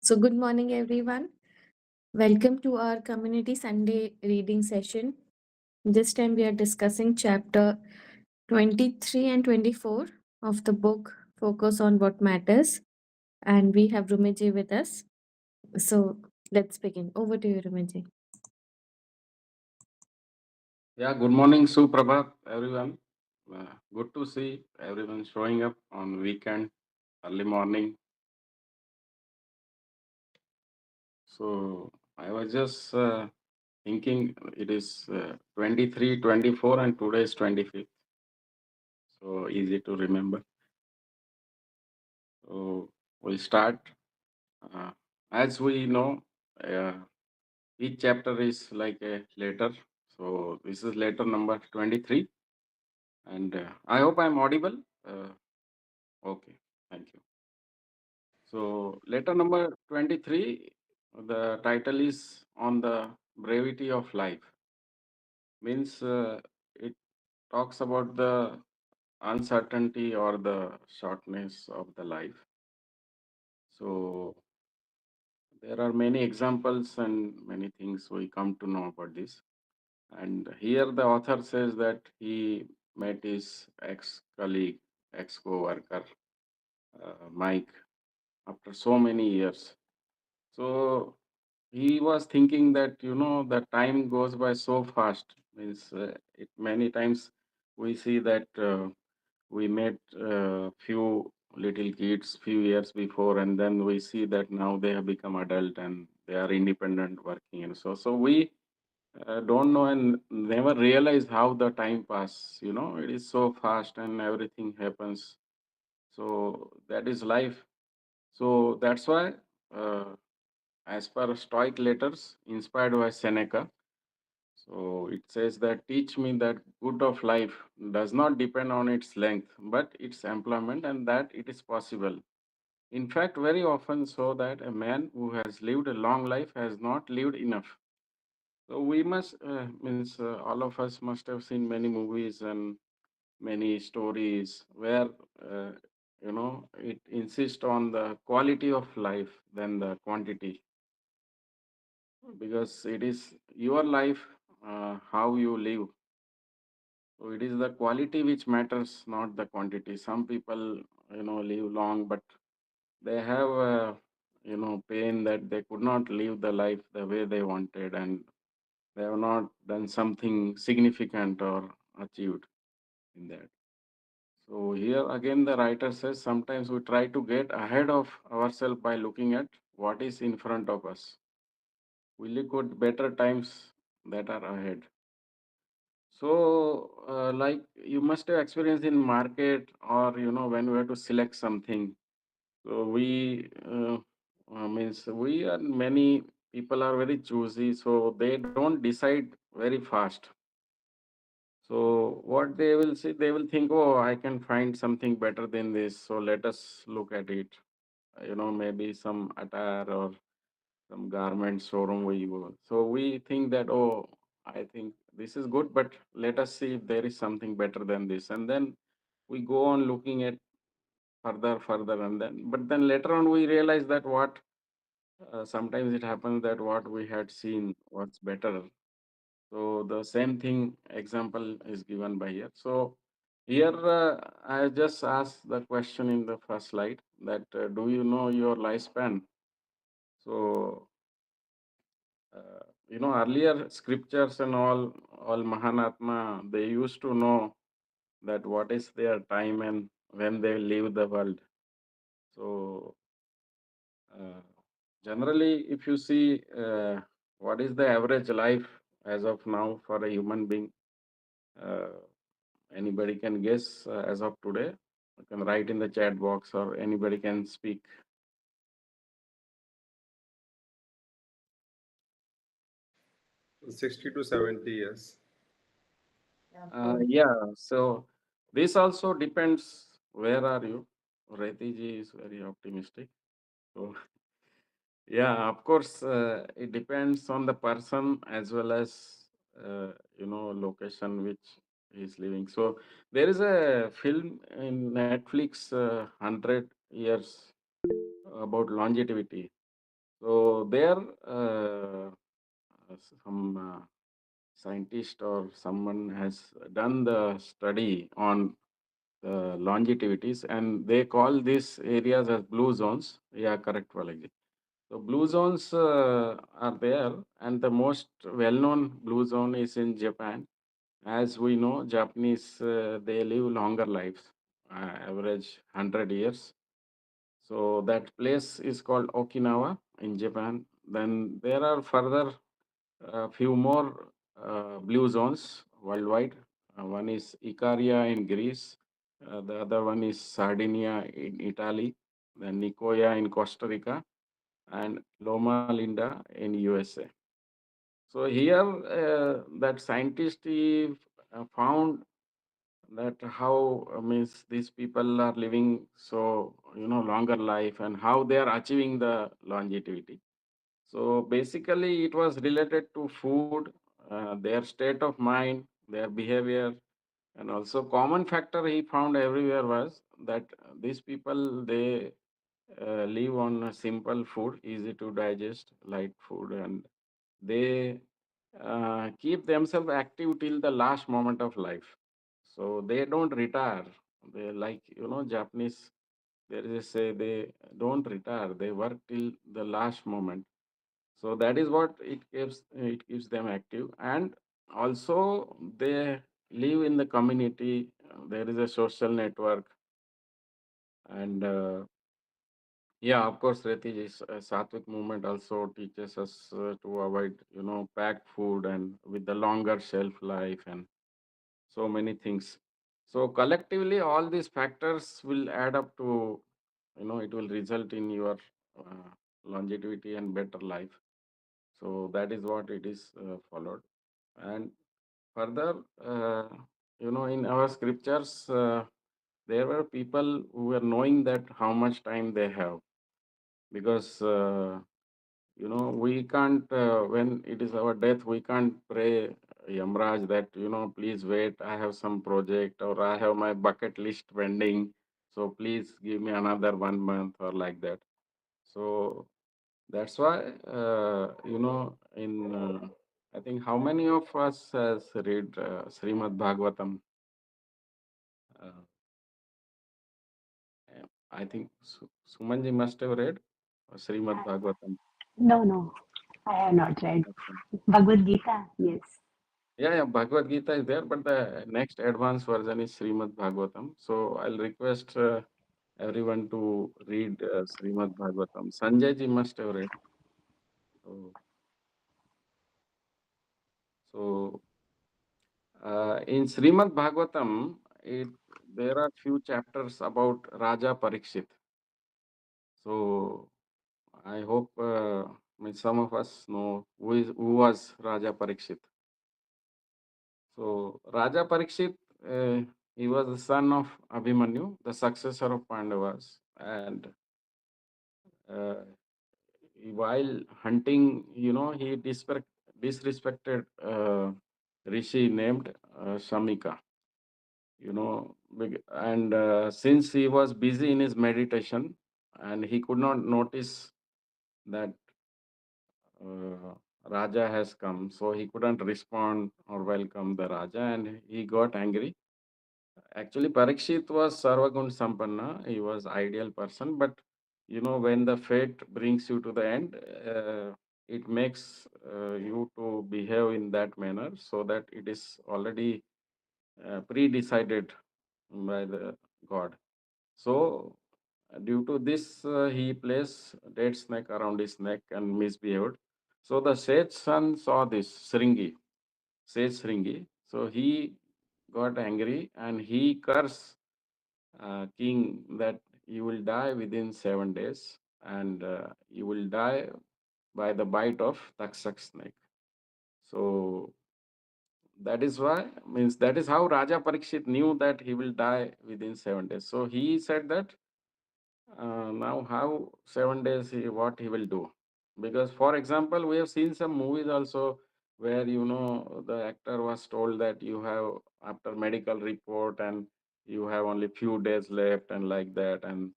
So, good morning, everyone. Welcome to our community Sunday reading session. This time we are discussing chapter 23 and 24 of the book Focus on What Matters. And we have Rumit with us. So, let's begin. Over to you, Rumit. Yeah, good morning, Suprabhat, everyone. Good to see everyone showing up on weekend, early morning. So I was just thinking it is 23, 24, and today is 25th. So easy to remember. So we'll start. Uh, as we know, uh, each chapter is like a letter. So this is letter number 23. And I hope I'm audible. Okay, thank you. So letter number 23, the title is On the Brevity of Life. Means it talks about the uncertainty or the shortness of the life. So there are many examples and many things we come to know about this. And here the author says that he met his ex-colleague, ex-co-worker, Mike, after so many years. So he was thinking that the time goes by so fast. Means it many times we see that we met few little kids few years before, and then we see that now they have become adult and they are independent working, and so we don't know and never realize how the time pass. It is so fast and everything happens. So that is life. So that's why. As per Stoic letters inspired by Seneca. So it says that teach me that good of life does not depend on its length, but its employment, and that it is possible. In fact, very often so that a man who has lived a long life has not lived enough. So we must, means all of us must have seen many movies and many stories where, it insists on the quality of life than the quantity, because it is your life, how you live. So it is the quality which matters, not the quantity. Some people, live long, but they have, pain that they could not live the life the way they wanted, and they have not done something significant or achieved in that. So here again, the writer says sometimes we try to get ahead of ourselves by looking at what is in front of us. We look at better times that are ahead. So, like you must have experienced in market, or when we have to select something. So means we are many people are very choosy, so they don't decide very fast. So what they will say, they will think, oh, I can find something better than this. So let us look at it. Maybe some attire or some garment showroom we go. So we think that, oh, I think this is good, but let us see if there is something better than this. And then we go on looking at further, and but then later on we realize that what sometimes it happens that what we had seen was better. So the same thing example is given by here. So here I just asked the question in the first slide that do you know your lifespan? So earlier scriptures and all Mahanatma, they used to know that what is their time and when they leave the world. So uh, generally, if you see what is the average life as of now for a human being, uh, anybody can guess as of today. You can write in the chat box, or anybody can speak. 60 to 70 years. Yeah, of course. Yeah, so this also depends where are you. Retiji is very optimistic. So yeah, of course, it depends on the person as well as location which he's living. So there is a film in Netflix, 100 years about longevity. So there, some scientist or someone has done the study on the longevitities, and they call these areas as blue zones. Yeah, correct, Valaji. So blue zones are there, and the most well-known blue zone is in Japan. As we know, Japanese they live longer lives, average 100 years. So that place is called Okinawa in Japan. Then there are further few more blue zones worldwide. One is Icaria in Greece. The other one is Sardinia in Italy. Then Nicoya in Costa Rica and Loma Linda in USA. So here, that scientist he found that how means these people are living so longer life and how they are achieving the longevity. So basically, it was related to food, their state of mind, their behavior, and also common factor he found everywhere was that these people they live on a simple food, easy to digest, light food, and they keep themselves active till the last moment of life. So they don't retire. They like Japanese. There is a say they don't retire. They work till the last moment. So that is what it keeps them active, and also they live in the community. There is a social network, and yeah, of course, Reti, is Sattvic movement also teaches us to avoid, packed food and with the longer shelf life and so many things. So collectively, all these factors will add up to, it will result in your longevity and better life. So that is what it is followed. And further, in our scriptures, there were people who were knowing that how much time they have because we can't when it is our death we can't pray Yamraj that please wait, I have some project or I have my bucket list pending, so please give me another 1 month or like that. So that's why in I think how many of us has read Srimad Bhagavatam. uh, I think Sumanji must have read Srimad Bhagavatam. No, no, I have not read. Bhagavad Gita, yes. Yeah, yeah, Bhagavad Gita is there, but the next advanced version is Srimad Bhagavatam. So I'll request everyone to read Srimad Bhagavatam. Sanjay ji must have read. So, so in Srimad Bhagavatam, there are few chapters about Raja Parikshit. So I hope some of us know who was Raja Parikshit. So Raja Parikshit, he was the son of Abhimanyu, the successor of Pandavas, and uh, while hunting, he disrespected rishi named Shamika. And since he was busy in his meditation, and he could not notice that Raja has come, so he couldn't respond or welcome the Raja, and he got angry. Actually, Parikshit was Sarvagun Sampanna. He was ideal person, but when the fate brings you to the end, it makes you to behave in that manner so that it is already pre-decided by the God. So, due to this, he placed dead snake around his neck and misbehaved. So the sage son saw this, sage Sringi. So he got angry and he cursed king that you will die within 7 days and you will die by the bite of Taksak snake. So that is why, means that is how Raja Parikshit knew that he will die within 7 days. So he said that now how 7 days what he will do, because for example we have seen some movies also where the actor was told that you have after medical report and you have only few days left and like that, and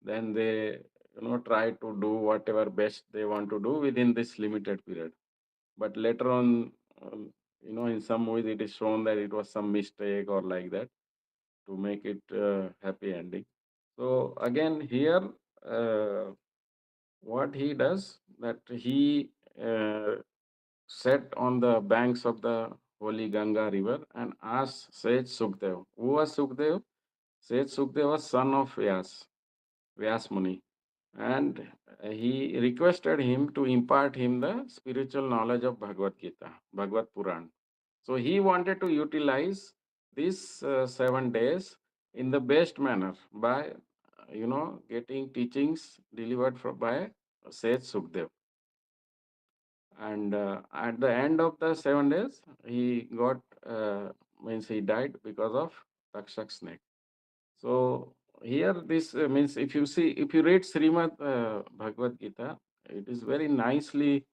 then they try to do whatever best they want to do within this limited period. But later on, in some movies it is shown that it was some mistake or like that to make it happy ending. So again here, uh, what he does that he uh, sat on the banks of the holy Ganga river and asked Sage Sukdev. Who was Sukdev? Sage Sukdev was son of Vyas Muni, and he requested him to impart him the spiritual knowledge of Bhagavad Gita, Bhagavad Puran. So he wanted to utilize these 7 days in the best manner by, getting teachings delivered by Sage Sukdev. And at the end of the 7 days, he got, means he died because of Takshak snake. So here this means if you read Srimad Bhagavad Gita, it is very nicely,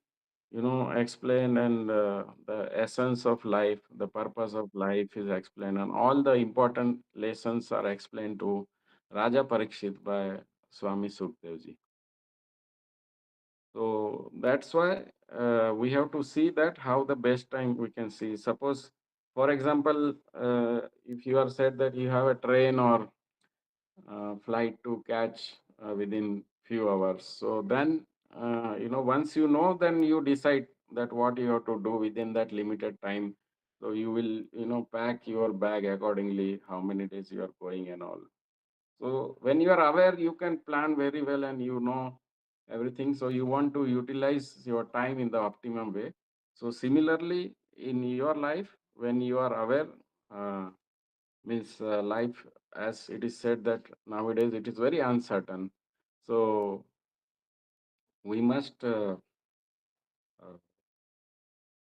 explained, and the essence of life, the purpose of life is explained, and all the important lessons are explained to Raja Parikshit by Swami Sukdev. So that's why we have to see that how the best time we can see. Suppose, for example, if you are said that you have a train or flight to catch within few hours, so then once you know, then you decide that what you have to do within that limited time. So you will pack your bag accordingly, how many days you are going and all. So when you are aware, you can plan very well and you know everything. So you want to utilize your time in the optimum way. So similarly, in your life, when you are aware, uh, means life, as it is said that nowadays it is very uncertain. So we must uh,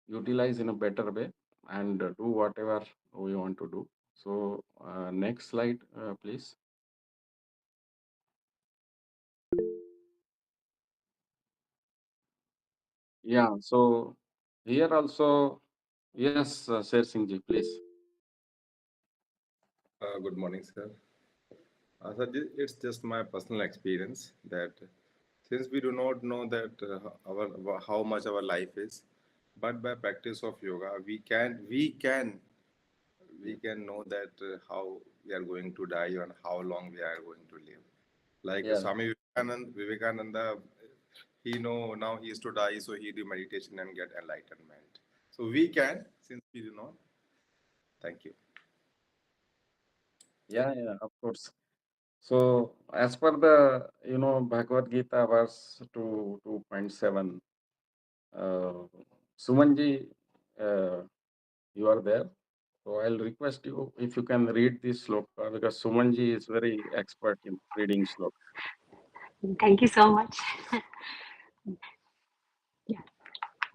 utilize in a better way and do whatever we want to do. So next slide, please. Yeah. So here also, yes, Sher Singh ji, please. Good morning, sir. It's just my personal experience that since we do not know that our how much our life is, but by practice of yoga, we can know that how we are going to die and how long we are going to live. Like Yeah. Swami Vivekananda, he know now he is to die, so he do meditation and get enlightenment. So we can, since we do not. Thank you. Yeah, yeah, of course. So as per the Bhagavad Gita verse 2.7, Sumanji, uh, you are there. So I'll request you if you can read this sloka because Sumanji is very expert in reading sloka. Thank you so much. Yeah.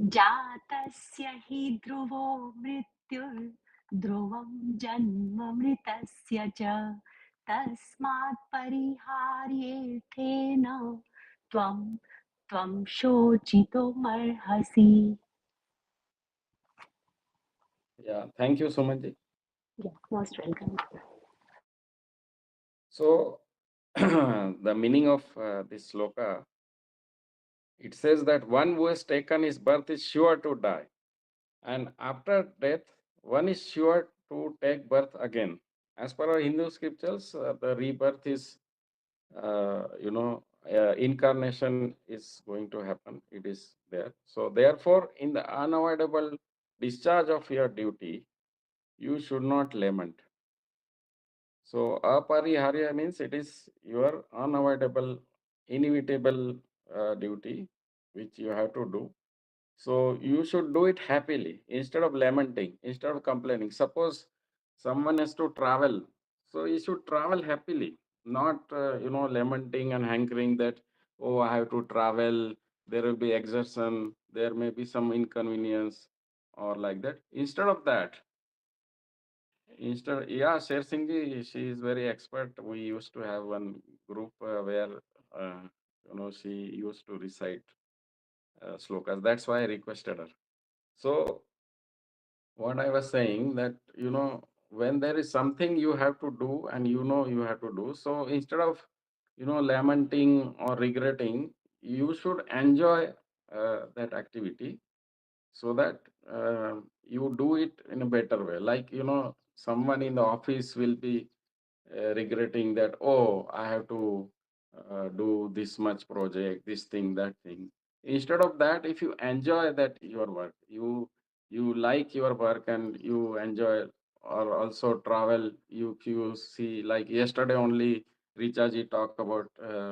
जातस्य हि ध्रुवो मृत्युर्ध्रुवं जन्म मृतस्य च तस्मात् परिहार्येथेन त्वं त्वं शोचितुमर्हसि. Yeah, thank you, Sumanji. Yeah, most welcome. So the meaning of this sloka, it says that one who has taken his birth is sure to die. And after death, one is sure to take birth again. As per our Hindu scriptures, the rebirth is, incarnation is going to happen. It is there. So, therefore, in the unavoidable discharge of your duty, you should not lament. So, apariharya means it is your unavoidable, inevitable duty which you have to do. So you should do it happily instead of lamenting, instead of complaining. Suppose someone has to travel, so you should travel happily, not lamenting and hankering that, oh, I have to travel. There will be exertion. There may be some inconvenience, or like that. Yeah, Sher Singh ji, she is very expert. We used to have one group where she used to recite slokas. That's why I requested her. So what I was saying that, when there is something you have to do and you have to do, so instead of lamenting or regretting, you should enjoy that activity so that you do it in a better way. Like, someone in the office will be regretting that, oh, I have to do this much project, this thing, that thing. Instead of that, if you enjoy that your work, you like your work and you enjoy, or also travel. You see, like yesterday only, Richaji talked about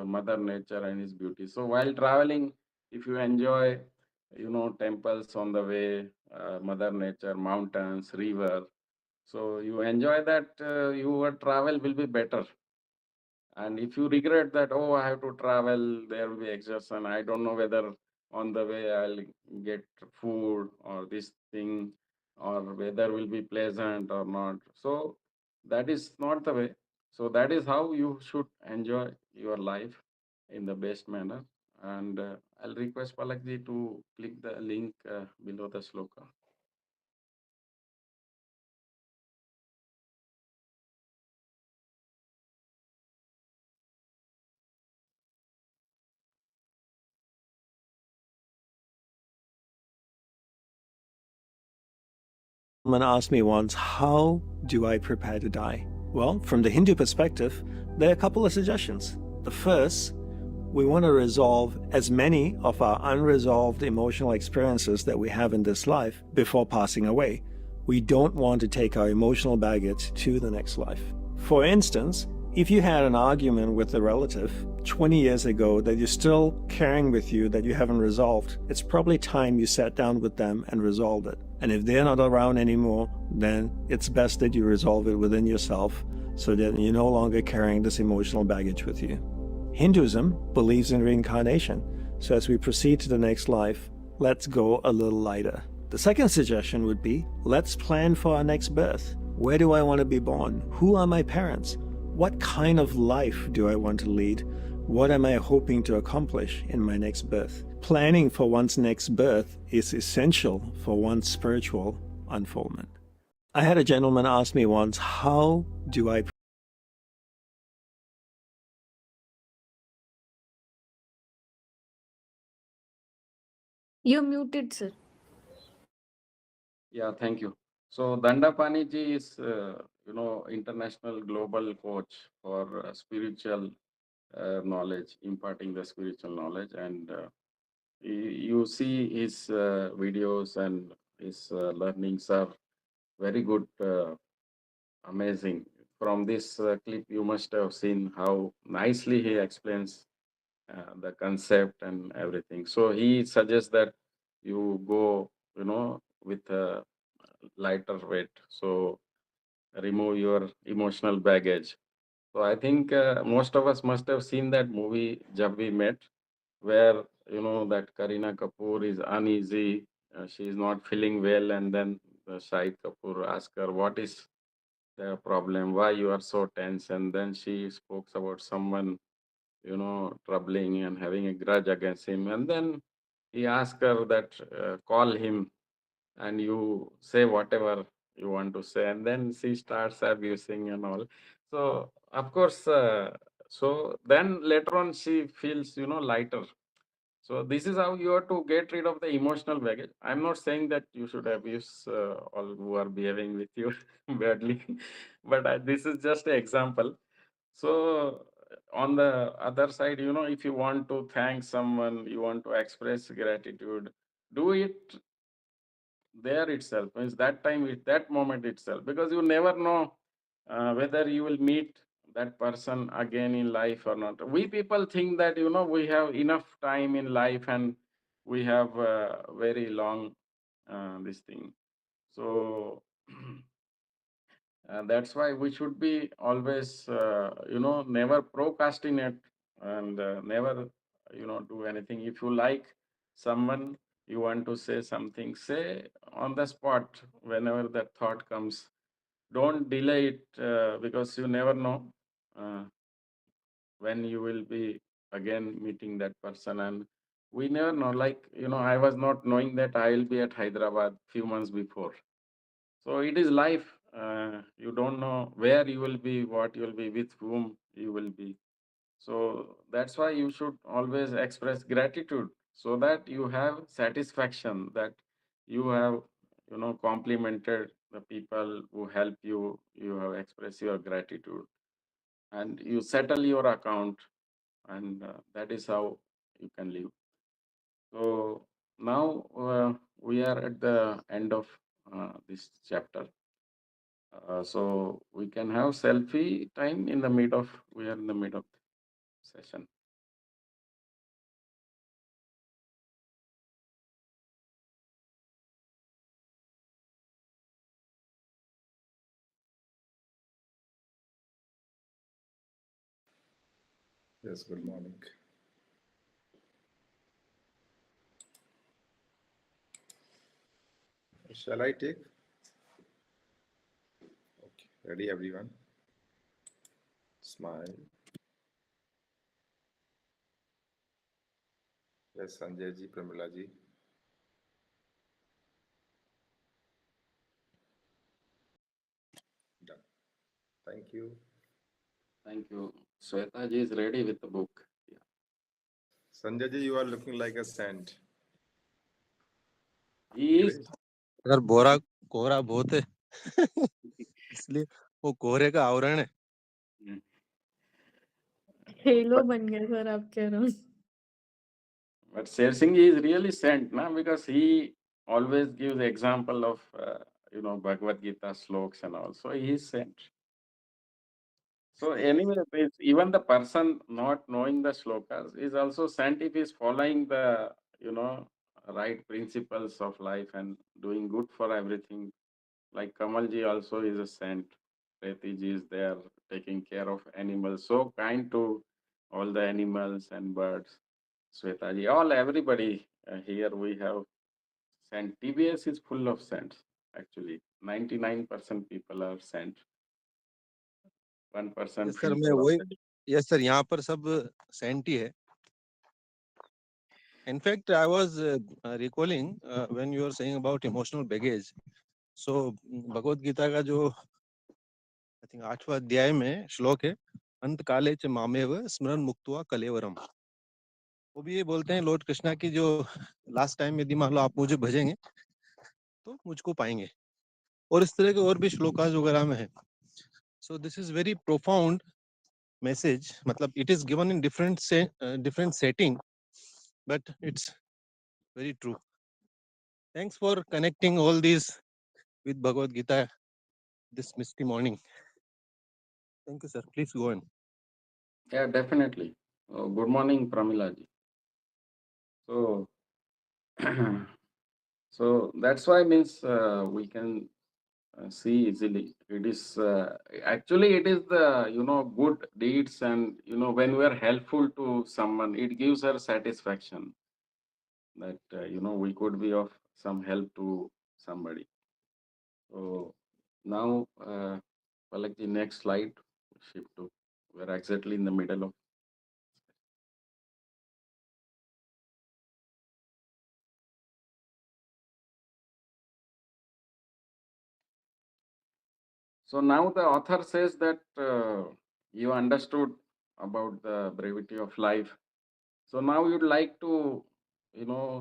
Mother Nature and his beauty. So while traveling, if you enjoy, temples on the way, Mother Nature, mountains, river, so you enjoy that, your travel will be better. And if you regret that, oh, I have to travel, there will be exhaustion. I don't know whether on the way I'll get food or this thing, or weather will be pleasant or not. So that is not the way. So that is how you should enjoy your life in the best manner. And I'll request Palakji to click the link below the sloka. Someone asked me once, how do I prepare to die? Well, from the Hindu perspective, there are a couple of suggestions. The first, we want to resolve as many of our unresolved emotional experiences that we have in this life before passing away. We don't want to take our emotional baggage to the next life. For instance, if you had an argument with a relative 20 years ago that you're still carrying with you that you haven't resolved, it's probably time you sat down with them and resolved it. And if they're not around anymore, then it's best that you resolve it within yourself so that you're no longer carrying this emotional baggage with you. Hinduism believes in reincarnation, so as we proceed to the next life, let's go a little lighter. The second suggestion would be, let's plan for our next birth. Where do I want to be born? Who are my parents? What kind of life do I want to lead? What am I hoping to accomplish in my next birth? Planning for one's next birth is essential for one's spiritual unfoldment. I had a gentleman ask me once, how do I You're muted, sir. Yeah, thank you. So Dandapani ji is, international global coach for spiritual knowledge, imparting the spiritual knowledge. And you see his videos and his learnings are very good, amazing. From this clip, you must have seen how nicely he explains the concept and everything. So he suggests that you go, with a lighter weight. So remove your emotional baggage. So I think most of us must have seen that movie Jab We Met, where that Kareena Kapoor is uneasy, she is not feeling well, and then Shahid Kapoor asks her, "What is the problem? Why you are so tense?" And then she spoke about someone troubling and having a grudge against him, and then he asked her that call him and you say whatever you want to say, and then she starts abusing and all. So of course, so then later on she feels lighter. So this is how you have to get rid of the emotional baggage. I'm not saying that you should abuse all who are behaving with you badly, but this is just an example. So on the other side, if you want to thank someone, you want to express gratitude, do it there itself, means that time, that moment itself, because you never know whether you will meet that person again in life or not. We people think that we have enough time in life and we have very long this thing. So that's why we should be always never procrastinate, and never do anything. If you like someone, you want to say something, say on the spot whenever that thought comes. Don't delay it, because you never know uh, when you will be again meeting that person. And we never know, like I was not knowing that I will be at Hyderabad few months before. So it is life. You don't know where you will be, what you will be, with whom you will be. So that's why you should always express gratitude so that you have satisfaction that you have, complimented the people who help you, you have expressed your gratitude and you settle your account, and that is how you can live. So now we are at the end of this chapter. So we can have selfie time in the mid of, we are in the mid of the session. Yes, good morning. Shall I take? Okay, ready everyone? Smile. Yes, Sanjay ji, Pramila ji. Done. Thank you. Thank you. Sweta ji is ready with the book. Yeah. Sanjay ji, you are looking like a saint. He is. Great. अगर बोरा कोहरा बहुत है इसलिए वो कोहरे का आवरण है हेलो बन गया सर आप कह रहे हो But Sher Singh is really sent, na, because he always gives example of, Bhagavad Gita sloks and all. So he is sent. So anyway, even the person not knowing the slokas is also sent if he is following the, right principles of life and doing good for everything. Like Kamalji also is a saint. Pretiji is there taking care of animals, so kind to all the animals and birds. Swetaji, everybody here we have sent. TBS is full of saints. Actually, 99% people are sent. 1% yes sir मैं filter of वही the. Yes sir यहाँ पर सब sent ही है in fact I was recalling when you are saying about emotional baggage so Bhagavad Gita का जो I think 8वां अध्याय में श्लोक है अंत काले च मामेव स्मरण मुक्त्वा कलेवरम वो भी ये बोलते हैं लॉर्ड कृष्णा की जो लास्ट टाइम यदि मान लो आप मुझे भजेंगे तो मुझको पाएंगे और इस तरह के और भी श्लोकास वगैरह में है so this is very profound message मतलब it is given in different setting but it's very true. Thanks for connecting all these with Bhagavad Gita this misty morning. Thank you, sir. Please go on. Yeah, definitely. Good morning, Pramilaji. So, so that's why means we can see easily. It is actually it is the good deeds, and when we are helpful to someone, it gives her satisfaction that we could be of some help to somebody. So now, like the next slide, shift to, we're exactly in the middle of. So now the author says that you understood about the brevity of life. So now you'd like to,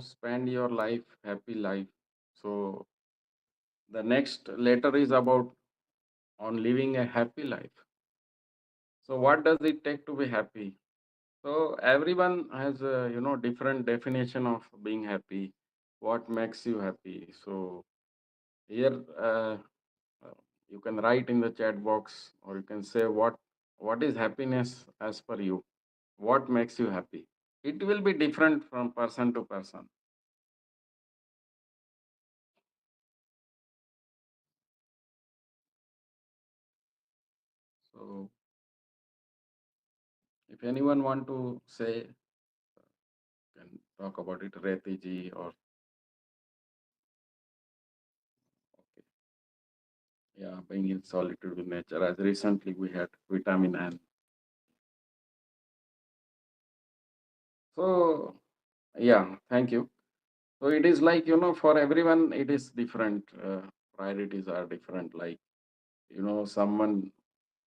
spend your life, happy life. So the next letter is about on living a happy life. So what does it take to be happy? So everyone has a, different definition of being happy. What makes you happy? So here you can write in the chat box, or you can say what is happiness as per you. What makes you happy? It will be different from person to person. So if anyone want to say, can talk about it, Reti ji, or okay, yeah, being in solitude with nature. As recently we had vitamin N. So yeah, thank you. So it is like, for everyone it is different. Priorities are different. Like, someone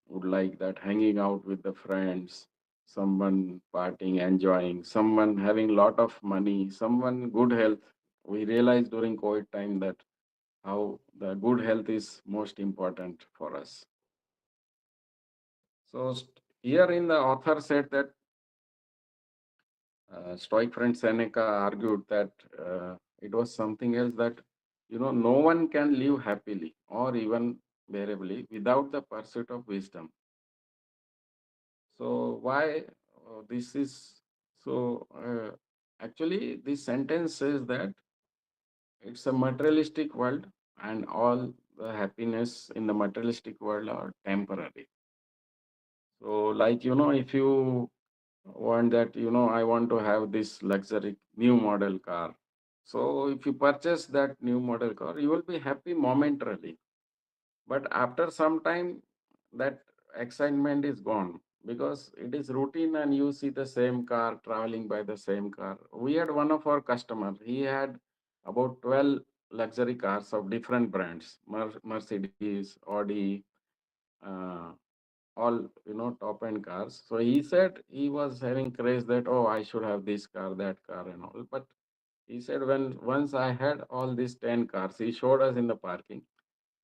would like that hanging out with the friends. someone partying, enjoying, someone having lot of money, someone good health. We realized during COVID time that how the good health is most important for us. So here in the author said that Stoic friend Seneca argued that it was something else that no one can live happily or even bearably without the pursuit of wisdom. So why this is so? Actually, this sentence says that it's a materialistic world, and all the happiness in the materialistic world are temporary. So, like if you want that, I want to have this luxury new model car. So, if you purchase that new model car, you will be happy momentarily. But after some time, that excitement is gone because it is routine and you see the same car traveling by the same car. We had one of our customers, he had about 12 luxury cars of different brands, Mercedes, Audi, uh, all top end cars. So he said he was having craze that, oh, I should have this car, that car, and all. But he said when once I had all these 10 cars, he showed us in the parking.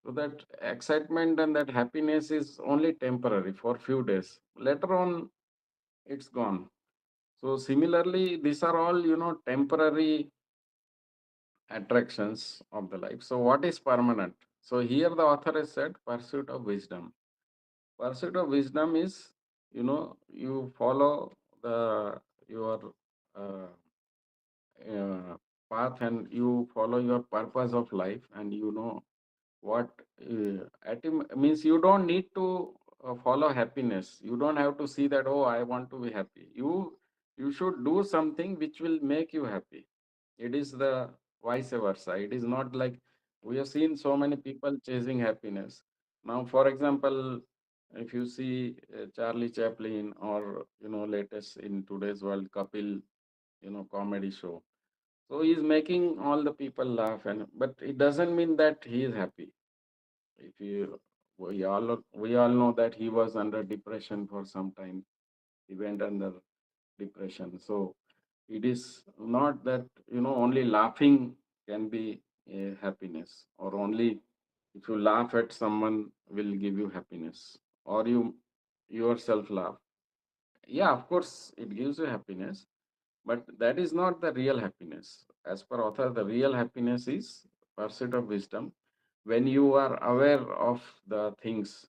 So that excitement and that happiness is only temporary for few days. Later on, it's gone. So similarly, these are all temporary attractions of the life. So what is permanent? So here the author has said pursuit of wisdom. Pursuit of wisdom is you follow the your uh, path and you follow your purpose of life, and what means you don't need to follow happiness. You don't have to see that, oh, I want to be happy. You should do something which will make you happy. It is the vice versa. It is not like we have seen so many people chasing happiness. Now, for example, if you see Charlie Chaplin, or latest in today's world, Kapil, comedy show, so he's making all the people laugh, and but it doesn't mean that he is happy. If you we all know that he was under depression for some time. He went under depression. So it is not that only laughing can be a happiness, or only if you laugh at someone will give you happiness, or you yourself laugh. Yeah, of course it gives you happiness, but that is not the real happiness. As per author, the real happiness is pursuit of wisdom, when you are aware of the things.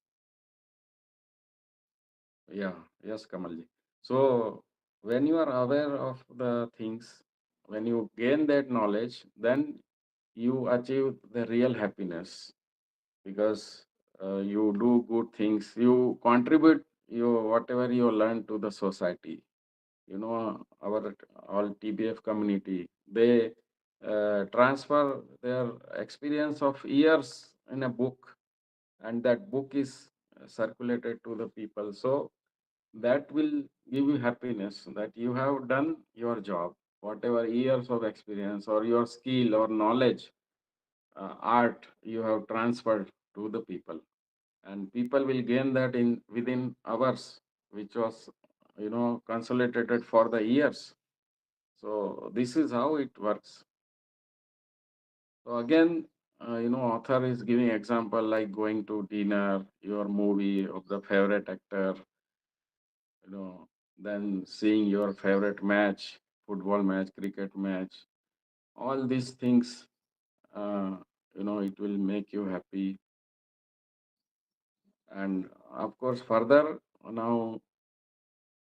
Yeah, yes, Kamalji. So when you are aware of the things, when you gain that knowledge, then you achieve the real happiness, because you do good things, you contribute whatever you learn to the society. Our all TBF community, they transfer their experience of years in a book, and that book is circulated to the people. So that will give you happiness that you have done your job, whatever years of experience or your skill or knowledge, art you have transferred to the people, and people will gain that in within hours, which was consolidated for the years. So this is how it works. So again, author is giving example like going to dinner, your movie of the favorite actor, you know, then seeing your favorite match, football match, cricket match, all these things, uh, it will make you happy. And of course, further now,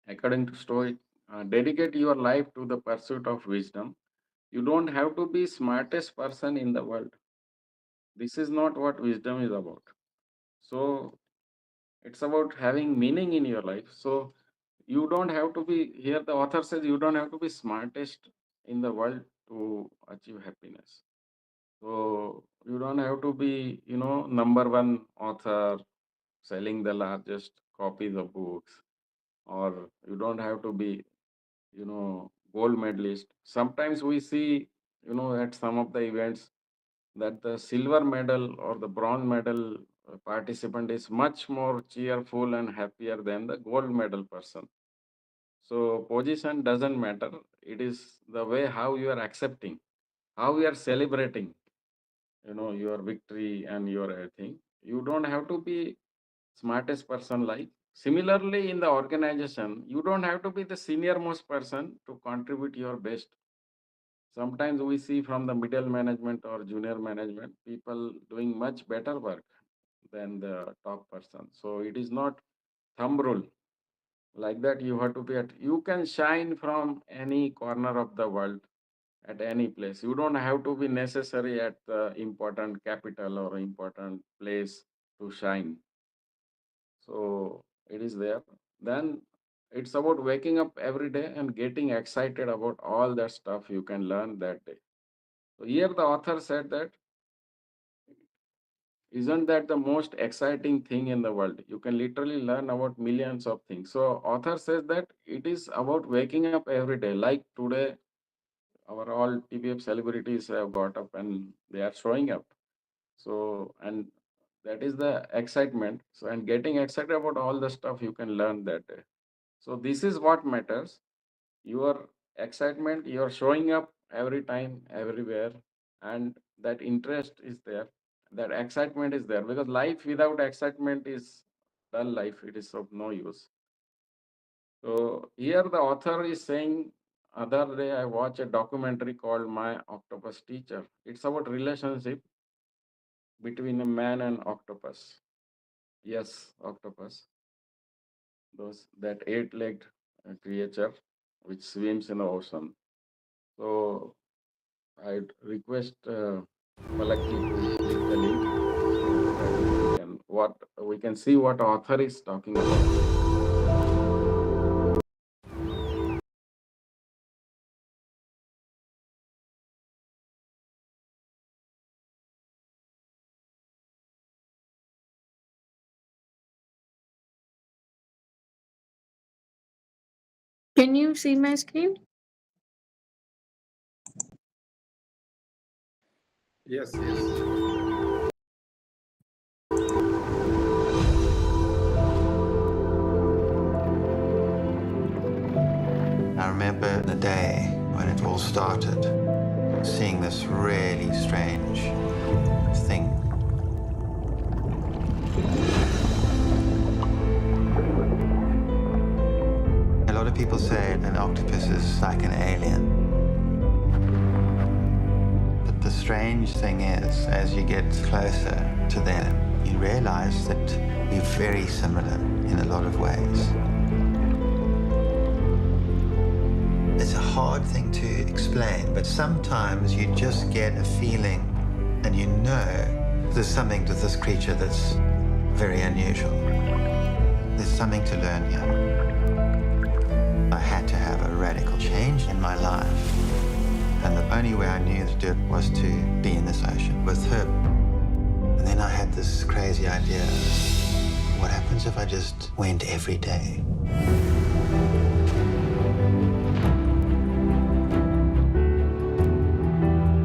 according to Stoic, dedicate your life to the pursuit of wisdom. You don't have to be smartest person in the world. This is not what wisdom is about. So it's about having meaning in your life. So you don't have to be, here the author says, you don't have to be smartest in the world to achieve happiness. So you don't have to be, number one author selling the largest copies of books, or you don't have to be, gold medalist. Sometimes we see, at some of the events, that the silver medal or the bronze medal participant is much more cheerful and happier than the gold medal person. So position doesn't matter. It is the way how you are accepting, how you are celebrating, your victory and your thing. You don't have to be smartest person like. Similarly, in the organization, you don't have to be the senior most person to contribute your best. Sometimes we see from the middle management or junior management, people doing much better work than the top person. So it is not thumb rule like that. You have to be at, you can shine from any corner of the world at any place. You don't have to be necessary at the important capital or important place to shine. So it is there. Then it's about waking up every day and getting excited about all that stuff you can learn that day. So here the author said that, isn't that the most exciting thing in the world? You can literally learn about millions of things. So author says that it is about waking up every day. Like today, our all TPF celebrities have got up and they are showing up. So, and that is the excitement. So, and getting excited about all the stuff you can learn that day. So this is what matters. Your excitement, you're showing up every time, everywhere, and that interest is there. That excitement is there because life without excitement is dull life. It is of no use. So here the author is saying, other day I watched a documentary called My Octopus Teacher. It's about relationship between a man and octopus. Yes, octopus. Those that eight-legged creature which swims in the ocean. So I'd request Palakji to click the link so that we can see what author is talking about. Can you see my screen? Yes, yes. I remember the day when it all started, seeing this really strange thing. A lot of people say an octopus is like an alien. But the strange thing is, as you get closer to them, you realize that we're very similar in a lot of ways. It's a hard thing to explain, but sometimes you just get a feeling and you know there's something to this creature that's very unusual. There's something to learn here. I had to have a radical change in my life. And the only way I knew to do it was to be in this ocean with her. And then I had this crazy idea. What happens if I just went every day?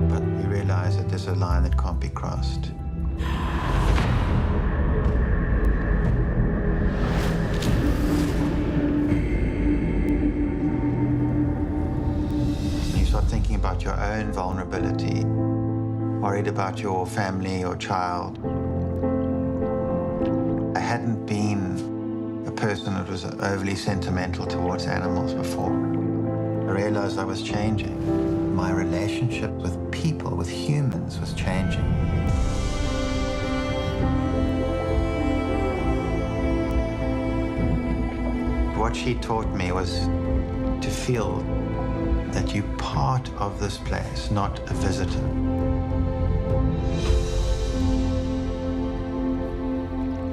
But you realize that there's a line that can't be crossed. You start thinking about your own vulnerability, worried about your family or child. I hadn't been a person that was overly sentimental towards animals before. I realized I was changing. My relationship with people, with humans, was changing. What she taught me was to feel that you're part of this place, not a visitor.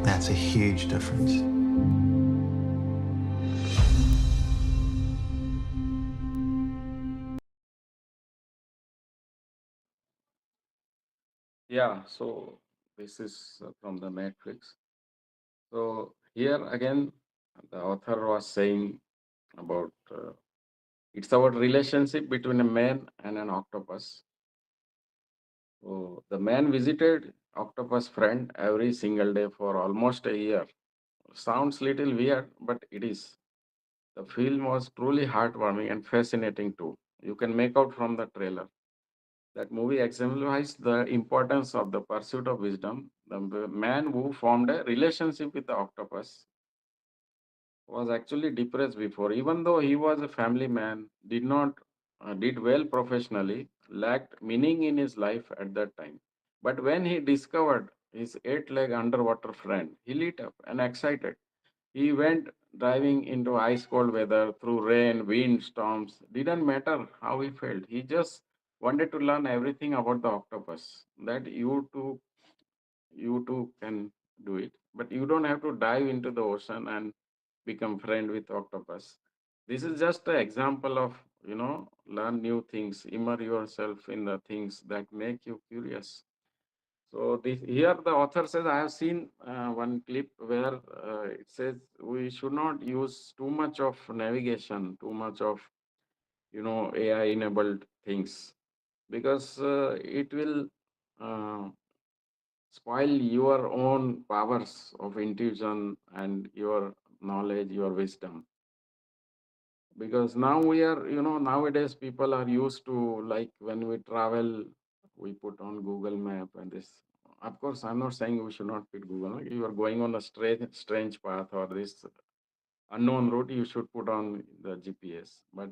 That's a huge difference. Yeah, so this is from the Netflix. So here again, the author was saying about it's about relationship between a man and an octopus. So the man visited octopus friend every single day for almost a year. Sounds little weird, but it is. The film was truly heartwarming and fascinating too. You can make out from the trailer. That movie exemplifies the importance of the pursuit of wisdom. The man who formed a relationship with the octopus was actually depressed before, even though he was a family man, did not did well professionally, lacked meaning in his life at that time. But when he discovered his eight-leg underwater friend, he lit up and excited. He went driving into ice cold weather through rain, wind, storms. Didn't matter how he felt. He just wanted to learn everything about the octopus. That you too can do it. But you don't have to dive into the ocean and become friend with octopus. This is just an example of, learn new things, immerse yourself in the things that make you curious. So this, here the author says, I have seen one clip where it says we should not use too much of navigation, too much of, AI enabled things, because it will uh, spoil your own powers of intuition and your knowledge, your wisdom. Because now we are, nowadays people are used to, like, when we travel, we put on Google Map and this. Of course, I'm not saying we should not put Google Map. You are going on a strange path or this unknown route, you should put on the GPS. But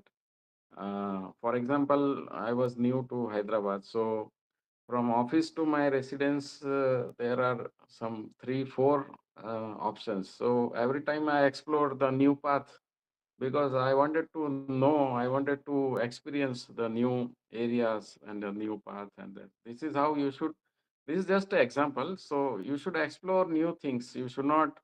for example, I was new to Hyderabad, so from office to my residence, there are some 3, 4 options. So every time I explore the new path, because I wanted to know, I wanted to experience the new areas and the new path, and this is how you should. This is just an example. So you should explore new things. You should not,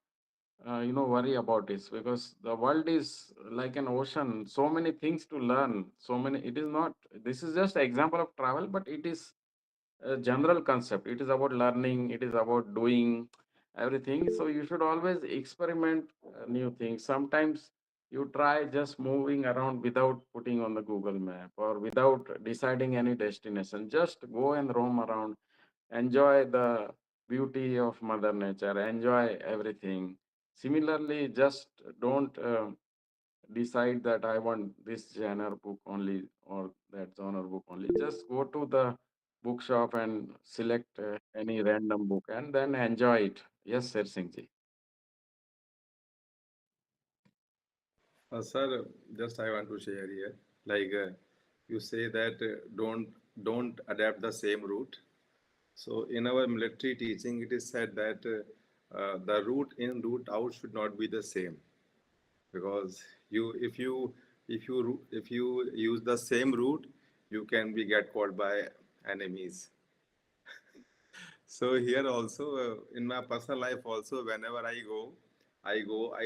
worry about this, because the world is like an ocean. So many things to learn. So many. It is not. This is just an example of travel, but it is a general concept. It is about learning. It is about doing everything. So you should always experiment new things. Sometimes you try just moving around without putting on the Google Map or without deciding any destination. Just go and roam around, enjoy the beauty of Mother Nature, enjoy everything. Similarly, just don't decide that I want this genre book only or that genre book only. Just go to the bookshop and select any random book and then enjoy it. Yes, Sir Singh ji. Sir, just I want to share here. Like you say that don't adapt the same route. So in our military teaching, it is said that the route in, route out should not be the same, because if you use the same route, you can be get caught by enemies. So here also, in my personal life also, whenever I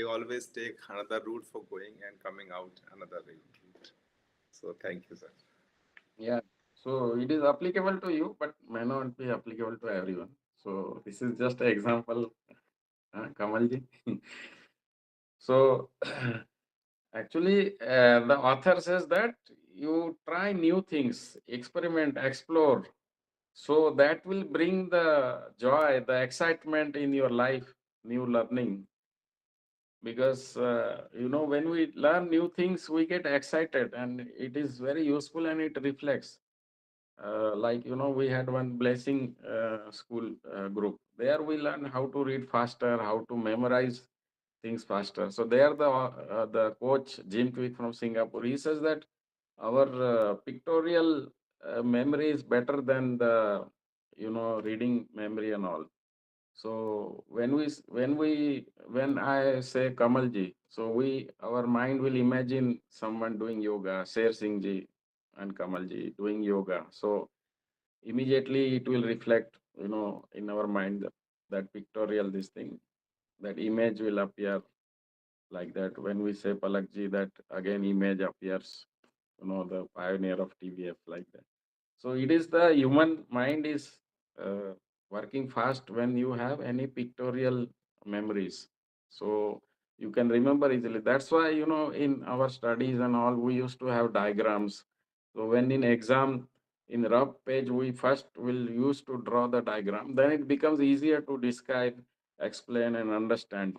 always take another route for going and coming out another route. So thank you, sir. Yeah. So it is applicable to you, but may not be applicable to everyone. So this is just an example, Kamal ji. So actually, the author says that you try new things, experiment, explore. So that will bring the joy, the excitement in your life, new learning. Because, when we learn new things, we get excited and it is very useful and it reflects. Like, we had one blessing school group. There we learn how to read faster, how to memorize things faster. So there the coach, Jim Quick from Singapore, he says that our pictorial memory is better than the, reading memory and all. So when I say Kamalji, so our mind will imagine someone doing yoga, Sher Singh ji and Kamalji doing yoga. So immediately it will reflect, in our mind, that pictorial this thing, that image will appear like that. When we say Palakji, that again image appears, the pioneer of TVF, like that. So it is the human mind is uh, working fast when you have any pictorial memories. So you can remember easily. That's why, in our studies and all, we used to have diagrams. So when in exam, in rough page, we first will use to draw the diagram. Then it becomes easier to describe, explain, and understand.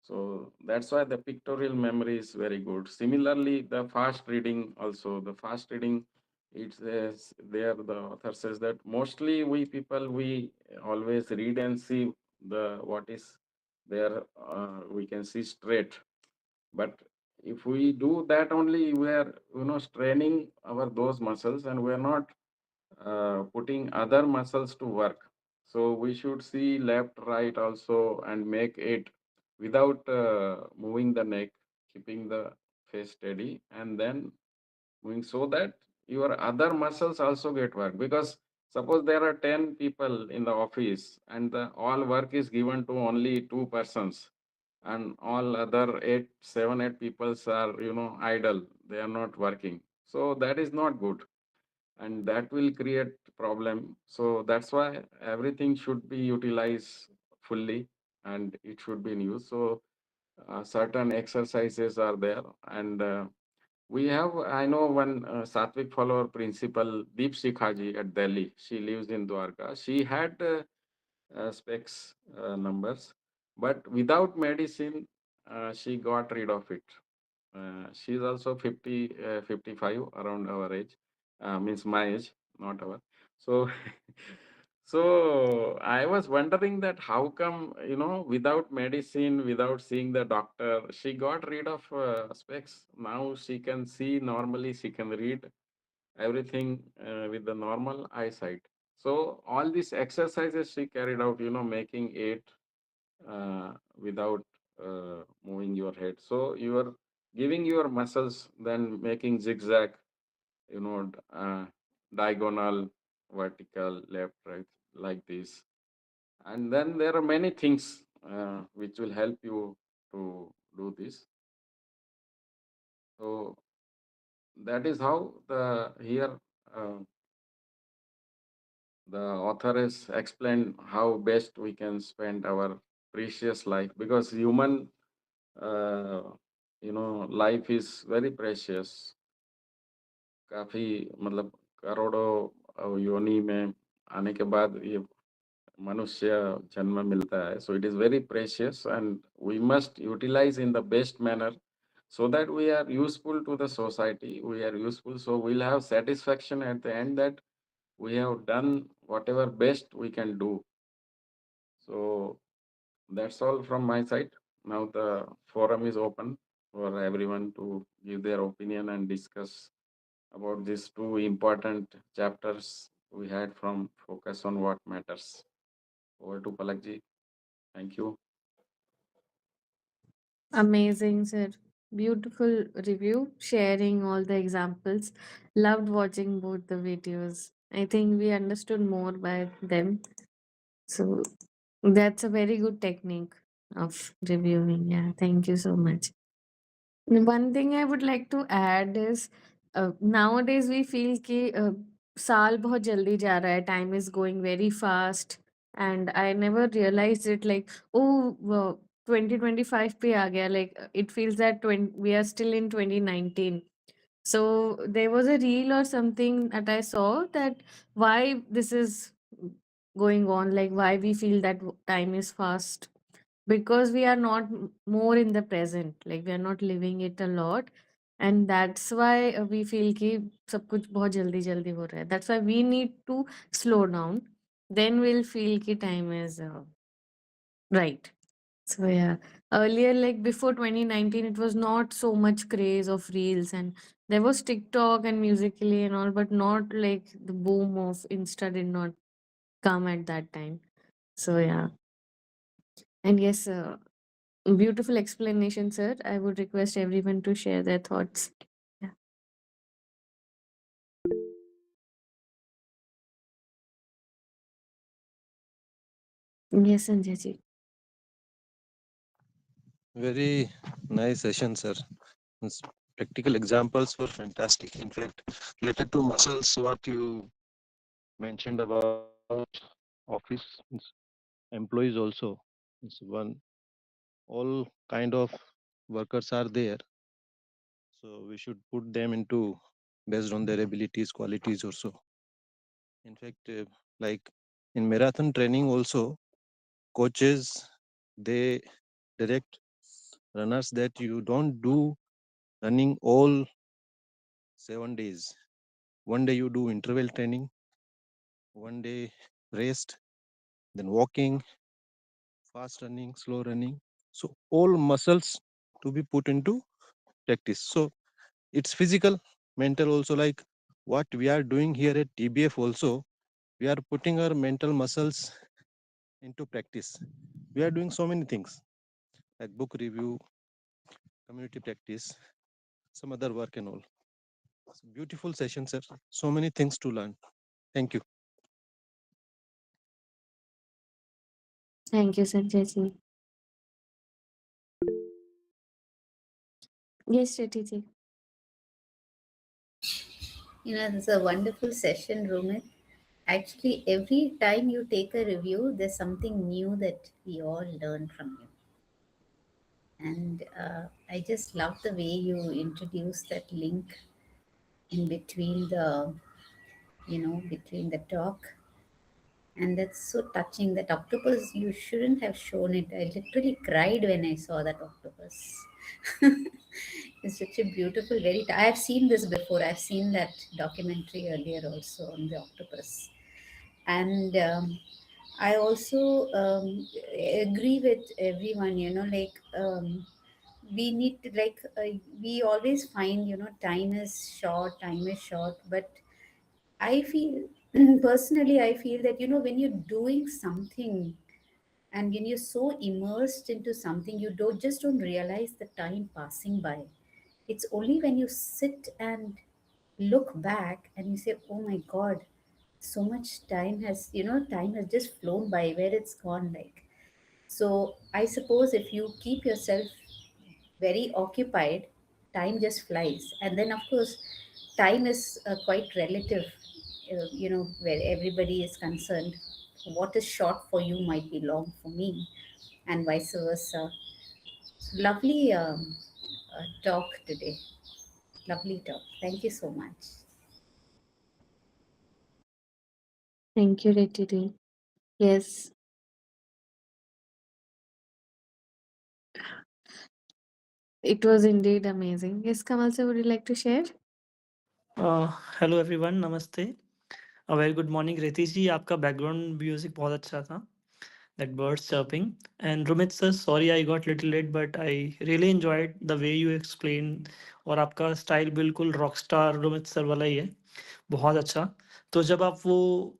So that's why the pictorial memory is very good. Similarly, the fast reading also, the fast reading, it says there, the author says that mostly we people, we always read and see the what is there, we can see straight. But if we do that only, we are, straining our those muscles, and we are not putting other muscles to work. So we should see left, right also, and make it without moving the neck, keeping the face steady, and then moving, so that your other muscles also get work. Because suppose there are 10 people in the office, and the all work is given to only two persons, and all other 8 7 8 peoples are, idle, they are not working. So that is not good, and that will create problem. So that's why everything should be utilized fully, and it should be in use. So certain exercises are there, and we have, I know one Sattvic follower principal, Deep Shikhaji at Delhi. She lives in Dwarka. She had specs numbers, but without medicine, she got rid of it. She's also 50, 55, around our age, means my age, not our. So, so I was wondering that how come, without medicine, without seeing the doctor, she got rid of specs. Now she can see normally, she can read everything with the normal eyesight. So all these exercises she carried out, making it without moving your head. So you are giving your muscles, then making zigzag, diagonal, vertical, left, right, like this. And then there are many things which will help you to do this. So that is how the here the author has explained how best we can spend our precious life, because human uh, life is very precious. काफी मतलब करोड़ों योनि में आने के बाद ये मनुष्य जन्म मिलता है. So it is very precious, and we must utilize in the best manner, so that we are useful to the society, we are useful, so we'll have satisfaction at the end that we have done whatever best we can do. So that's all from my side. Now the forum is open for everyone to give their opinion and discuss about these two important chapters we had from Focus on What Matters. Over to Palakji. Thank you. Amazing, sir. Beautiful review, sharing all the examples. Loved watching both the videos. I think we understood more by them. So that's a very good technique of reviewing. Yeah, thank you so much. One thing I would like to add is nowadays we feel कि साल बहुत जल्दी जा रहा है, time is going very fast, and I never realized it like, oh, 2025 पे आ गया, like it feels that 20, we are still in 2019. So there was a reel or something that I saw that why this is going on, like why we feel that time is fast, because we are not more in the present, like we are not living it a lot, and that's why we feel कि सब कुछ बहुत जल्दी जल्दी हो रहा है. That's why we need to slow down, then we'll feel कि time is right. So yeah, earlier, like before 2019, it was not so much craze of reels, and there was TikTok and Musically and all, but not like the boom of Insta did not come at that time. So yeah, and yes, beautiful explanation, sir. I would request everyone to share their thoughts. Yeah. Yes, Sanjay ji. Very nice session, sir. Means practical examples were fantastic. In fact, related to muscles, what you mentioned about office means employees also. It's one all kind of workers are there. So we should put them into based on their abilities, qualities also. In fact, like in marathon training also, coaches they direct runners that you don't do running all 7 days. One day you do interval training, one day rest, then walking, fast running, slow running. So all muscles to be put into practice. So it's physical, mental also, like what we are doing here at TBF also, we are putting our mental muscles into practice. We are doing so many things like book review, community practice, some other work and all. It's a beautiful session, sir. So many things to learn. Thank you. Thank you, Sanjay ji. Yes, Shriti ji. It's a wonderful session, Rumit. Actually, every time you take a review, there's something new that we all learn from you. And I just love the way you introduce that link in between between the talk. And that's so touching. That octopus, you shouldn't have shown it. I literally cried when I saw that octopus. It's such a beautiful, I have seen this before. I've seen that documentary earlier also on the octopus. And I also agree with everyone, we need to, we always find, time is short, but I feel, personally, I feel that, when you're doing something and when you're so immersed into something, you don't realize the time passing by. It's only when you sit and look back and you say, oh my God, so much time has just flown by, where it's gone like. So I suppose if you keep yourself very occupied, time just flies. And then, of course, time is quite relative, where everybody is concerned. What is short for you might be long for me, and vice versa. Lovely talk today. Lovely talk. Thank you so much. Thank you, Shriti ji. Yes. It was indeed amazing. Yes, Kamal sir, would you like to share? Hello everyone, namaste. A very good morning Ritish ji, आपका background music बहुत अच्छा था, that birds chirping. And Rumit sir, sorry I got little late but I really enjoyed the way you explain, और आपका style बिल्कुल Rockstar Rumit sir वाला ही है, बहुत अच्छा। तो जब आप वो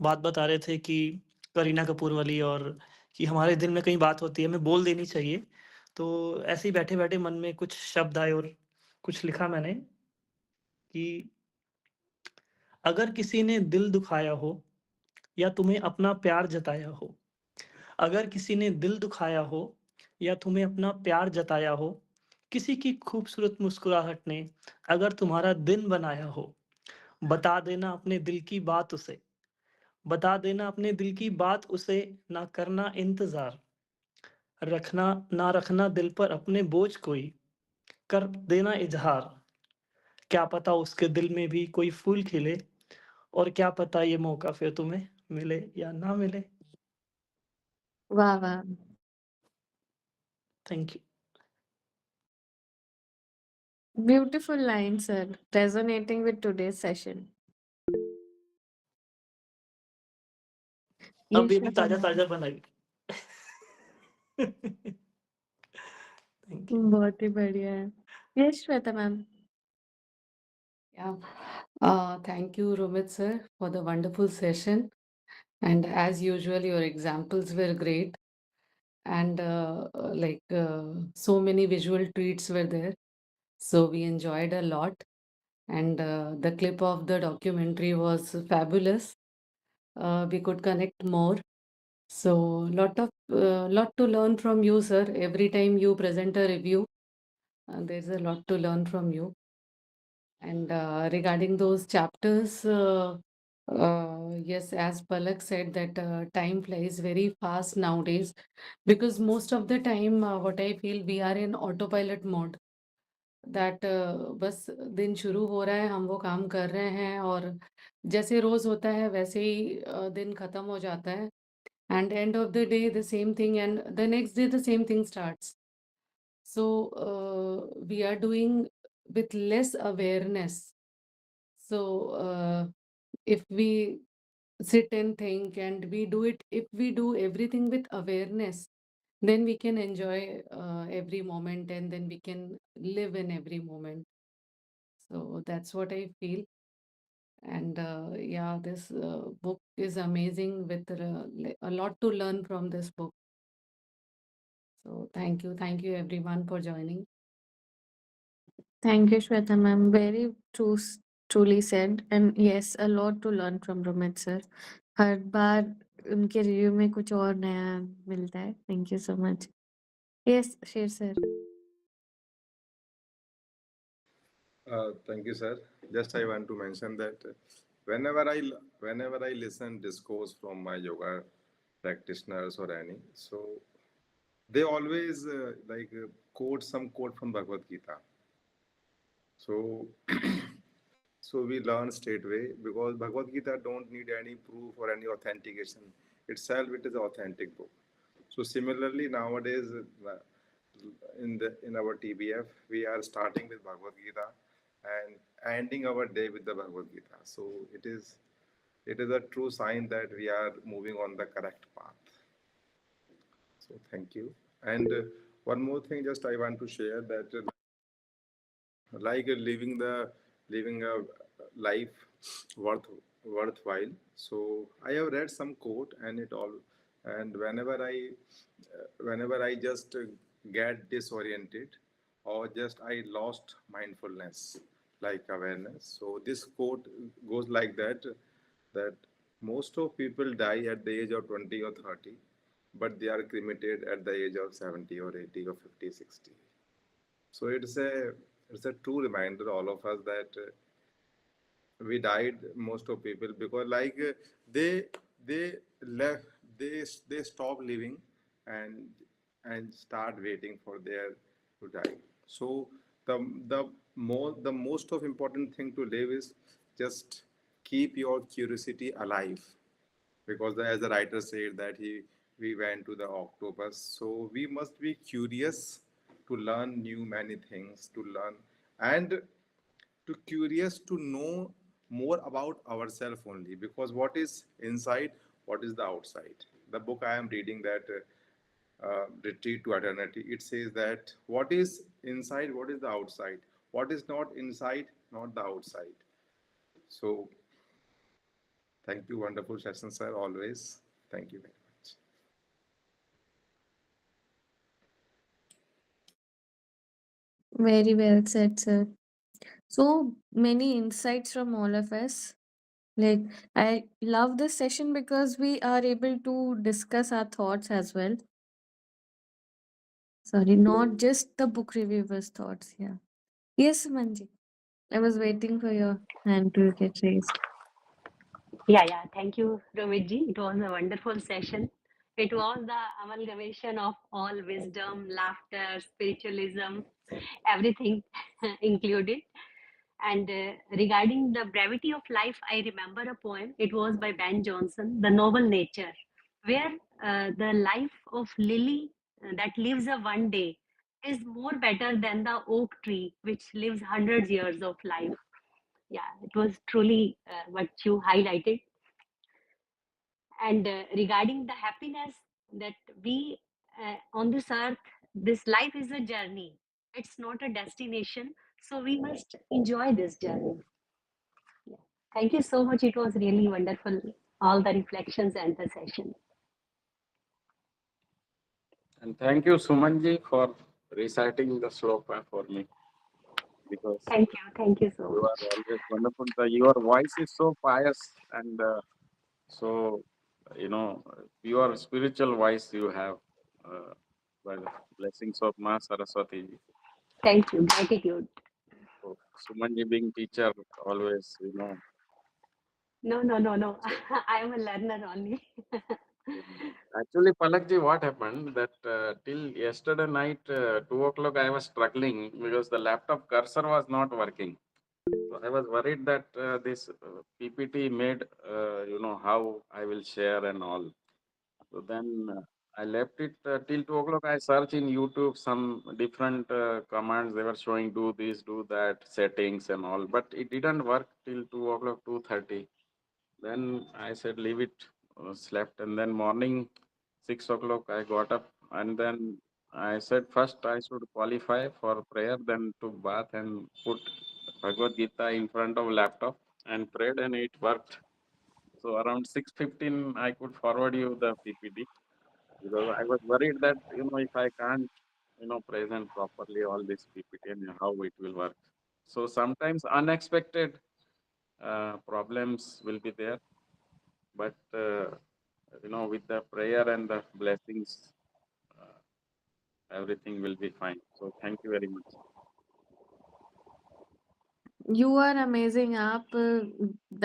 बात बता रहे थे कि करीना कपूर वाली, और कि हमारे दिल में कहीं बात होती है, हमें बोल देनी चाहिए, तो ऐसे ही बैठे-बैठे मन में कुछ शब्द आए और कुछ लिखा मैंने कि अगर किसी ने दिल दुखाया हो या तुम्हें अपना प्यार जताया हो, अगर किसी ने दिल दुखाया हो या तुम्हें अपना प्यार जताया हो, किसी की खूबसूरत मुस्कुराहट ने अगर तुम्हारा दिन बनाया हो, बता देना अपने दिल की बात उसे, बता देना अपने दिल की बात उसे, ना करना इंतज़ार, रखना ना रखना दिल पर अपने बोझ कोई, कर देना इज़हार, क्या पता उसके दिल में भी कोई फूल खिले, और क्या पता ये मौका फिर तुम्हें मिले या ना मिले। Wow, wow. Thank you. Beautiful line, sir. Resonating with today's session. Yes, अभी-अभी Shweta ma'am. ताज़ा-ताज़ा बनाई। Thank you. बहुत ही बढ़िया है। Yes, Shweta ma'am. Yeah. Thank you, Rumit sir, for the wonderful session. And as usual, your examples were great. And so many visual treats were there. So we enjoyed a lot. And the clip of the documentary was fabulous. We could connect more. So lot to learn from you, sir. Every time you present a review, there's a lot to learn from you. And regarding those chapters, yes, as Palak said, that time flies very fast nowadays, because most of the time, what I feel, we are in autopilot mode. That बस दिन शुरू हो रहा है, हम वो काम कर रहे हैं, और जैसे रोज होता है वैसे ही दिन खत्म हो जाता है. And end of the day, the same thing, and the next day the same thing starts. So we are doing with less awareness. So if we sit and think and we do it, if we do everything with awareness, then we can enjoy every moment and then we can live in every moment. So that's what I feel. And yeah, this book is amazing with a lot to learn from this book. So thank you everyone for joining. Thank you, Shweta ma'am. Very truly said. And yes, a lot to learn from Rumit sir. हर बार उनके review में कुछ और नया मिलता है. Thank you so much. Yes, शेर sir. Thank you, sir. Just I want to mention that whenever I listen discourse from my yoga practitioners or any, so they always quote some quote from Bhagavad Gita. So so we learn straight away because Bhagavad Gita don't need any proof or any authentication. Itself, it is an authentic book. So similarly, nowadays in our TBF, we are starting with Bhagavad Gita and ending our day with the Bhagavad Gita. So it is a true sign that we are moving on the correct path. So thank you. And one more thing, just I want to share that living a life worthwhile. So I have read some quote and it all, and whenever I just get disoriented or just I lost mindfulness, like awareness. So this quote goes like that most of people die at the age of 20 or 30, but they are cremated at the age of 70 or 80 or 50, 60. So it's a true reminder all of us that we died most of people because they they left they stop living and start waiting for their to die. So the the most of important thing to live is just keep your curiosity alive because as the writer said that he we went to the octopus, so we must be curious to learn new many things to learn and to curious to know more about ourselves only because what is inside, what is the outside. The book I am reading, that retreat to eternity, it says that what is inside, what is the outside, what is not inside, not the outside. So thank you, wonderful session, sir, always. Thank you very much. Very well said, sir. So many insights from all of us. Like, I love this session because we are able to discuss our thoughts as well. Sorry, not just the book reviewers' thoughts. Yeah. Yes, Manji. I was waiting for your hand to get raised. Yeah. Thank you, Romitji. It was a wonderful session. It was the amalgamation of all wisdom, laughter, spiritualism, everything included. And regarding the brevity of life, I remember a poem. It was by Ben Jonson, The Noble Nature, where the life of lily that lives a one day is more better than the oak tree, which lives hundreds years of life. Yeah, it was truly what you highlighted. And regarding the happiness that we on this earth, this life is a journey. It's not a destination. So we must enjoy this journey. Yeah. Thank you so much. It was really wonderful, all the reflections and the session. And thank you, Sumanji, for reciting the sloka for me because Thank you so you much. are always wonderful. Your voice is so pious and so, pure spiritual voice you have by the blessings of Ma Saraswati ji. Thank you. Gratitude. So, Sumanji being teacher always, No. so I am a learner only. actually, Palakji, what happened that till yesterday night, 2 o'clock, I was struggling because the laptop cursor was not working. So I was worried that this PPT made, how I will share and all. So then I left it till 2 o'clock. I searched in YouTube some different commands. They were showing do this, do that, settings and all, but it didn't work till 2 o'clock, 2:30. Then I said leave it, slept, and then morning 6 o'clock I got up, and then I said first I should qualify for prayer, then took bath and put Bhagavad Gita in front of laptop and prayed, and it worked. So around 6:15 I could forward you the PPT because I was worried that if I can't present properly all this PPT and how it will work. So sometimes unexpected problems will be there, but with the prayer and the blessings, uh, everything will be fine. So thank you very much. You are amazing. आप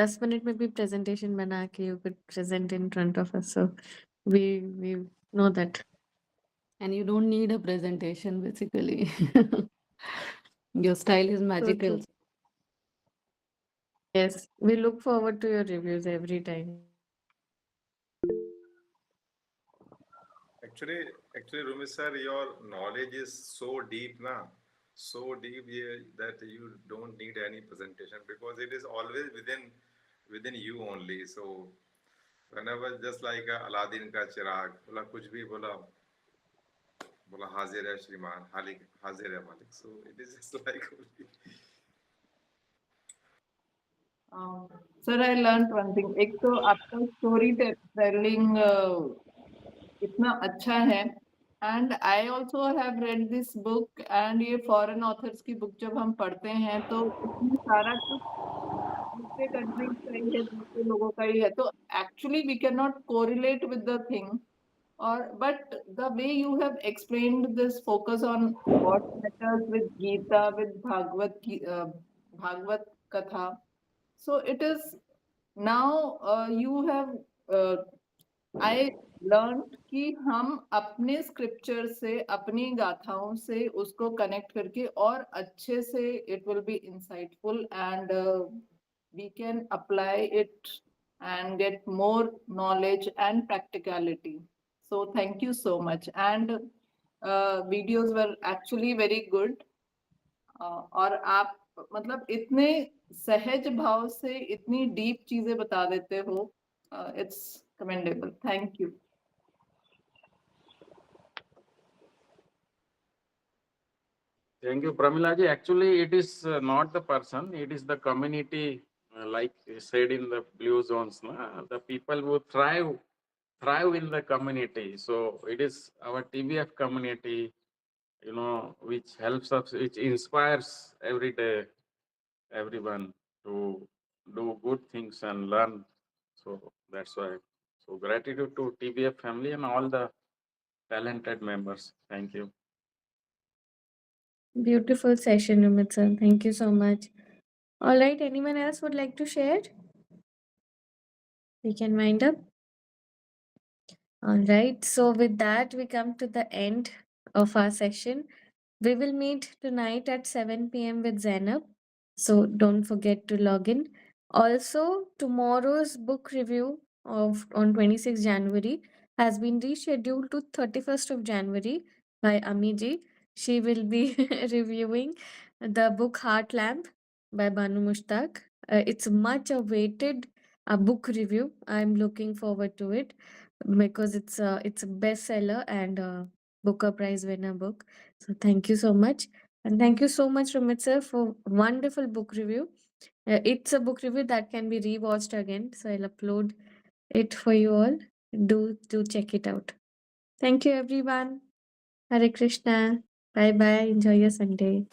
10 minute में भी presentation बना के you could present in front of us. So we know that. And you don't need a presentation, basically. Your style is So magical. true. Yes, we look forward to your reviews every time. Actually, Rumi sir, your knowledge is so deep, na, so deep, yeah, that you don't need any presentation because it is always within you only. So whenever just like Aladdin ka chirag, बोला कुछ भी बोला बोला हाजिर है श्रीमान हाजिर है मालिक. So it is just like sir I learn one thing. एक तो आपका स्टोरी टेलिंग इतना अच्छा है and I also have read this book and ये फॉरेन ऑथर्स की बुक जब हम पढ़ते हैं तो इसमें सारा कुछ दूसरे कंट्रीज का ही है, दूसरे लोगों का ही है, तो actually we can not correlate with the thing. Or but the way you have explained this focus on what matters with Gita, with Bhagavad Katha. So it is now you have I learned कि हम अपने scripture से अपनी गाथाओं से उसको connect करके और अच्छे से it will be insightful and we can apply it and get more knowledge and practicality. So thank you so much. And videos were actually very good. और आप मतलब इतने सहज भाव से इतनी डीप चीजें बता देते हो. It's commendable. Thank you. Thank you, Pramilaji. Actually, it is not the person, it is the community, like said in the blue zones, the people who thrive in the community. So it is our TBF community, which helps us, which inspires every day everyone to do good things and learn. So that's why. So gratitude to TBF family and all the talented members. Thank you. Beautiful session, Rumit sir. Thank you so much. All right, anyone else would like to share? We can wind up. All right, so with that, we come to the end of our session. We will meet tonight at 7 p.m. with Zainab. So don't forget to log in. Also, tomorrow's book review of on 26 January has been rescheduled to 31st of January by Amiji. She will be reviewing the book Heart Lamp by Banu Mushtaq. It's much awaited book review. I'm looking forward to it because it's a bestseller and Booker Prize winner book. So thank you so much. And thank you so much, Rumit sir, for wonderful book review. It's a book review that can be rewatched again. So I'll upload it for you all. Do check it out. Thank you everyone. Hare Krishna. Bye bye. Enjoy your Sunday.